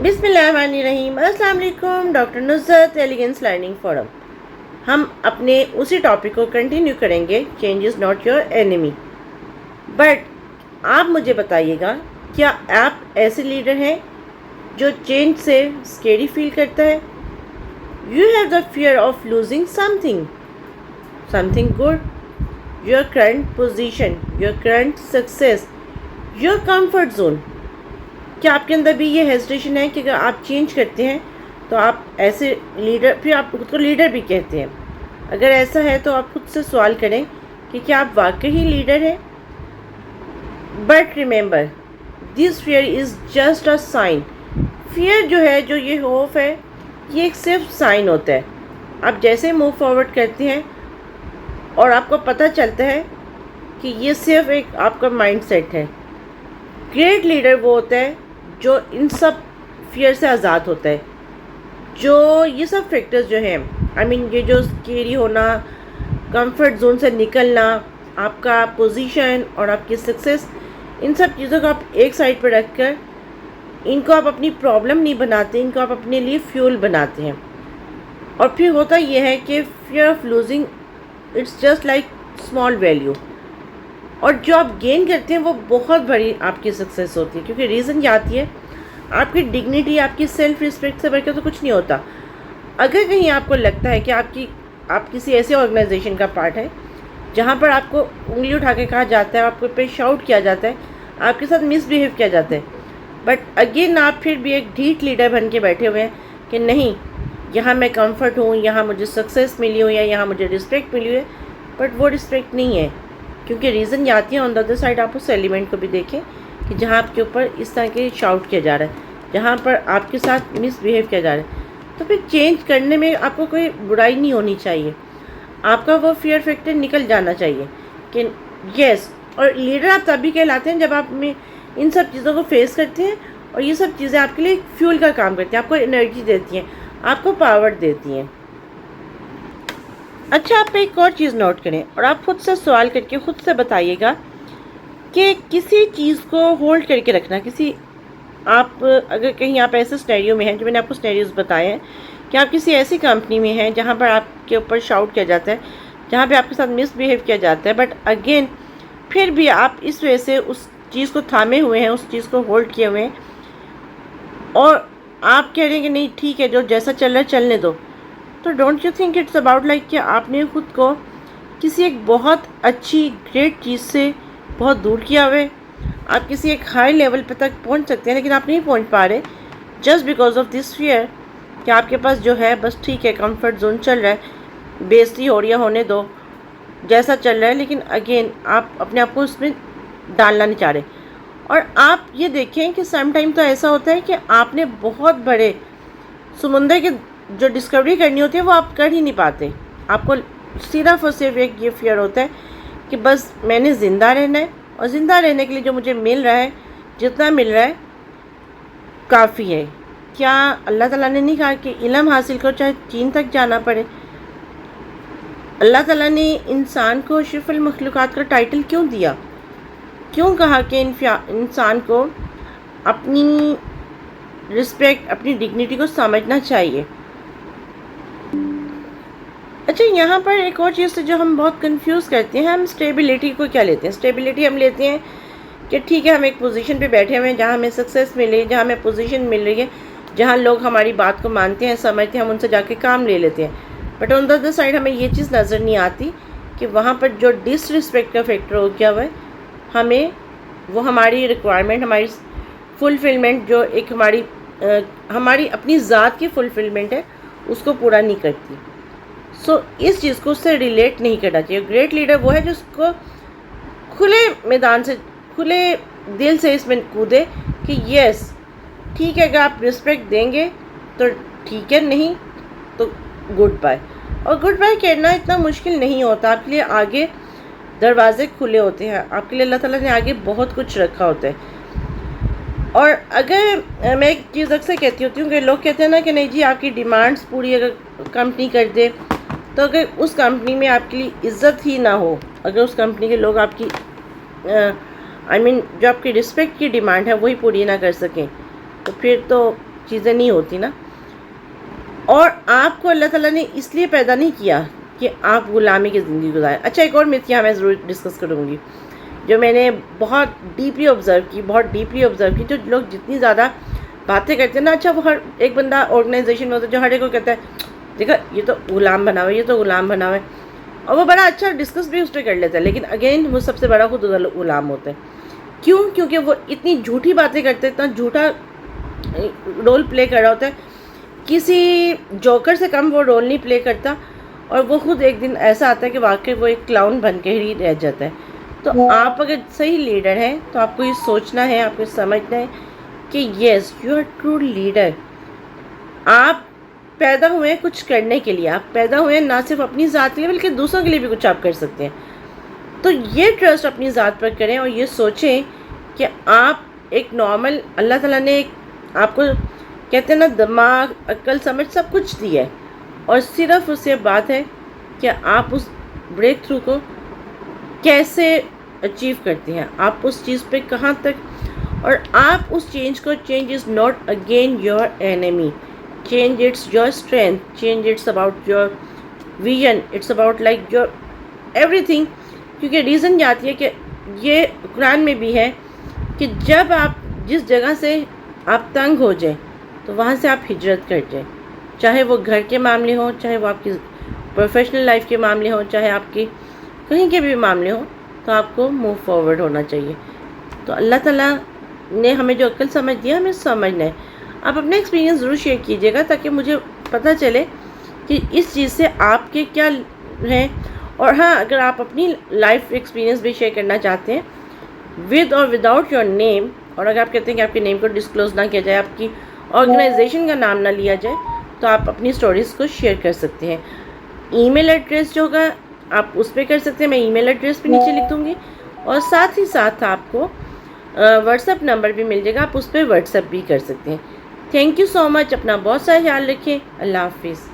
बिस्मिल्लाहिर्रहमानिर्रहीम। अस्सलाम वालेकुम। Doctor Nusrat elegance learning forum. हम अपने उसी टॉपिक को कंटिन्यू करेंगे, change is not your enemy. But आप मुझे बताइएगा, क्या आप ऐसे लीडर हैं जो चेंज से स्केरी फील करता है? You have the fear of losing something good, your current position, your current success, your comfort zone. क्या आपके अंदर भी ये हेजिटेशन है कि अगर आप चेंज करते हैं तो आप ऐसे लीडर, फिर आप खुद को लीडर भी कहते हैं? अगर ऐसा है तो आप खुद से सवाल करें कि क्या आप वाकई ही लीडर हैं? But remember, this fear is just a sign. Fear जो है, जो ये होप है, ये एक सिर्फ साइन होता है। आप जैसे मूव फॉरवर्ड करते हैं और आपको पता चलता है कि ये सिर्फ एक आपका माइंड सेट है। ग्रेट लीडर वो होता है जो इन सब फियर से आज़ाद होता है, जो ये सब फैक्टर्स जो हैं, ये जो स्केरी होना, कंफर्ट जोन से निकलना, आपका पोजीशन और आपकी सक्सेस, इन सब चीज़ों को आप एक साइड पर रख कर इनको आप अपनी प्रॉब्लम नहीं बनाते, इनको आप अपने लिए फ्यूल बनाते हैं। और फिर होता यह है कि fear of losing, it's just like small value, और जो आप गेन करते हैं वो बहुत बड़ी आपकी सक्सेस होती है। क्योंकि रीज़न क्या आती है, आपकी डिग्निटी, आपकी सेल्फ रिस्पेक्ट से बढ़कर तो कुछ नहीं होता। अगर कहीं आपको लगता है कि आप किसी ऐसे ऑर्गेनाइजेशन का पार्ट है जहाँ पर आपको उंगली उठा के कहा जाता है, आपके पे शाउट किया जाता है, आपके साथ मिसबिहेव किया जाता है, बट अगेन आप फिर भी एक ढीठ लीडर बन के बैठे हुए हैं कि नहीं, यहाँ मैं कंफर्ट हूँ, यहाँ मुझे सक्सेस मिली हो, या यहाँ मुझे रिस्पेक्ट मिली है, बट वो रिस्पेक्ट नहीं है। क्योंकि रीज़न ये आती है, ऑन द अदर साइड आप उस एलिमेंट को भी देखें कि जहाँ आपके ऊपर इस तरह के शाउट किया जा रहा है, जहाँ पर आपके साथ मिसबिहेव किया जा रहा है, तो फिर चेंज करने में आपको कोई बुराई नहीं होनी चाहिए। आपका वो फियर फैक्टर निकल जाना चाहिए कि यस। और लीडर आप तभी कहलाते हैं जब आप में इन सब चीज़ों को फेस करते हैं और ये सब चीज़ें आपके लिए फ्यूल का काम करती हैं, आपको एनर्जी देती हैं, आपको पावर देती हैं। अच्छा, आप एक और चीज़ नोट करें और आप खुद से सवाल करके खुद से बताइएगा कि किसी चीज़ को होल्ड करके रखना, आप अगर कहीं आप ऐसे सिनेरियो में हैं, जो मैंने आपको सिनेरियोज बताए हैं, कि आप किसी ऐसी कंपनी में हैं जहाँ पर आपके ऊपर शाउट किया जाता है, जहाँ पे आपके साथ मिसबिहेव किया जाता है, बट अगेन फिर भी आप इस वजह से उस चीज़ को थामे हुए हैं, उस चीज़ को होल्ड किए हुए हैं, और आप कह रहे हैं कि नहीं ठीक है, जो जैसा चल रहा है चलने दो। तो don't you think it's about like कि आपने खुद को किसी एक बहुत अच्छी ग्रेट चीज़ से बहुत दूर किया हुआ है? आप किसी एक हाई लेवल पे तक पहुंच सकते हैं, लेकिन आप नहीं पहुंच पा रहे just because of this fear कि आपके पास जो है बस ठीक है, कंफर्ट जोन चल रहा है, बेइज्जती हो रही है, होने दो, जैसा चल रहा है। लेकिन अगेन आप अपने आप को उसमें डालना नहीं चाह रहे। और आप ये देखें कि सम टाइम तो ऐसा होता है कि आपने बहुत बड़े समुंदर के जो डिस्कवरी करनी होती है वो आप कर ही नहीं पाते। आपको सिर्फ और सिर्फ एक ये फियर होता है कि बस मैंने ज़िंदा रहना है, और ज़िंदा रहने के लिए जो मुझे मिल रहा है, जितना मिल रहा है काफ़ी है। क्या अल्लाह ताला ने नहीं कहा कि इल्म हासिल करो चाहे चीन तक जाना पड़े? अल्लाह ताला ने इंसान को अशरफुल मखलूक़ात का टाइटल क्यों दिया? क्यों कहा कि इंसान को अपनी रिस्पेक्ट, अपनी डिग्निटी को समझना चाहिए? अच्छा, यहाँ पर एक और चीज़ से जो हम बहुत कंफ्यूज करते हैं, हम स्टेबिलिटी को क्या लेते हैं? स्टेबिलिटी हम लेते हैं कि ठीक है, हम एक पोजीशन पे बैठे हुए हैं जहाँ हमें सक्सेस मिले, जहाँ हमें पोजीशन मिल रही है, जहाँ लोग हमारी बात को मानते हैं, समझते हैं, हम उनसे जाके काम ले लेते हैं। But on the other side हमें ये चीज़ नज़र नहीं आती कि वहाँ पर जो डिसरिस्पेक्ट का फैक्टर हो गया हुआ है, हमें वो हमारी रिक्वायरमेंट, हमारी फुलफिलमेंट, जो एक हमारी अपनी ज़ात की फुलफिलमेंट है, उसको पूरा नहीं करती। सो इस चीज़ को उससे रिलेट नहीं करना चाहिए। ग्रेट लीडर वो है जिसको खुले मैदान से, खुले दिल से इसमें कूदे कि यस ठीक है, अगर आप रिस्पेक्ट देंगे तो ठीक है, नहीं तो गुड बाय। और गुड बाय कहना इतना मुश्किल नहीं होता, आपके लिए आगे दरवाजे खुले होते हैं, आपके लिए अल्लाह ताला ने आगे बहुत कुछ रखा होता है। और अगर मैं एक चीज़ अक्सर कहती होती हूँ कि लोग कहते हैं ना कि नहीं जी, आपकी डिमांड्स पूरी अगर कंपनी कर दे, तो अगर उस कंपनी में आपके लिए इज़्ज़त ही ना हो, अगर उस कंपनी के लोग आपकी जो आपकी रिस्पेक्ट की डिमांड है वही पूरी ना कर सकें, तो फिर तो چیزیں نہیں ہوتی نا. اور آپ کو اللہ تعالیٰ نے اس لیے پیدا نہیں کیا کہ آپ غلامی کی زندگی گزاریں. اچھا ایک اور مثال یہاں میں ضرور ڈسکس کروں گی جو میں نے بہت ڈیپلی آبزرو کی. جو لوگ جتنی زیادہ باتیں کرتے ہیں نا، اچھا وہ ہر ایک بندہ آرگنائزیشن میں ہوتا ہے جو ہر ایک کو کہتا ہے دیکھا یہ تو غلام بنا ہوا ہے، یہ تو غلام بنا ہوا ہے، اور وہ بڑا اچھا ڈسکس بھی اس پہ کر لیتا ہے، لیکن اگین وہ سب سے بڑا خود غلام ہوتا ہے. کیوں؟ کیونکہ وہ اتنی جھوٹی باتیں کرتے ہیں، اتنا جھوٹا رول پلے کر رہا ہوتا ہے. کسی جوکر سے کم وہ رول نہیں پلے کرتا، اور وہ خود ایک دن ایسا آتا ہے کہ واقعی وہ ایک کلاؤن بن کے ہی رہ جاتا ہے. تو آپ اگر صحیح لیڈر ہیں تو آپ کو یہ سوچنا ہے، آپ کو سمجھنا ہے کہ yes you are true leader. آپ پیدا ہوئے ہیں کچھ کرنے کے لیے، آپ پیدا ہوئے ہیں نہ صرف اپنی ذات کے لیے بلکہ دوسروں کے لیے بھی کچھ آپ کر سکتے ہیں. تو یہ ٹرسٹ اپنی ذات پر کریں اور یہ سوچیں کہ آپ ایک نارمل، اللہ تعالیٰ نے ایک آپ کو کہتے ہیں نا دماغ، عقل، سمجھ سب کچھ دی ہے، اور صرف اس سے بات ہے کہ آپ اس بریک تھرو کو کیسے اچیو کرتے ہیں، آپ اس چیز پہ کہاں تک. اور آپ اس چینج کو، change is not again your enemy, change it's your strength, change it's about your vision, it's about like your everything. کیونکہ ریزن یہ آتی ہے کہ یہ قرآن میں بھی ہے کہ جب آپ جس جگہ سے آپ تنگ ہو جائیں تو وہاں سے آپ ہجرت کر جائیں، چاہے وہ گھر کے معاملے ہوں، چاہے وہ آپ کی پروفیشنل لائف کے معاملے ہوں، چاہے آپ کی کہیں کے بھی معاملے ہوں، تو آپ کو موو فارورڈ ہونا چاہیے. تو اللہ تعالیٰ نے ہمیں جو عقل سمجھ دیا ہمیں سمجھنا ہے. آپ اپنا ایکسپیرینس ضرور شیئر کیجیے گا تاکہ مجھے پتہ چلے کہ اس چیز سے آپ کے کیا ہیں. اور ہاں اگر آپ اپنی لائف ایکسپیرینس بھی شیئر کرنا چاہتے ہیں ود اور وداؤٹ یور نیم، اور اگر آپ کہتے ہیں کہ آپ کے نیم کو ڈسکلوز نہ کیا جائے، آپ کی آرگنائزیشن کا نام نہ لیا جائے، تو آپ اپنی سٹوریز کو شیئر کر سکتے ہیں. ای میل ایڈریس جو ہوگا آپ اس پہ کر سکتے ہیں، میں ای میل ایڈریس بھی نیچے لکھ دوں گی، اور ساتھ ہی ساتھ آپ کو واٹس ایپ نمبر بھی مل جائے گا، آپ اس پہ واٹس ایپ بھی کر سکتے ہیں. تھینک یو سو مچ. اپنا بہت سارا خیال رکھیں. اللہ حافظ.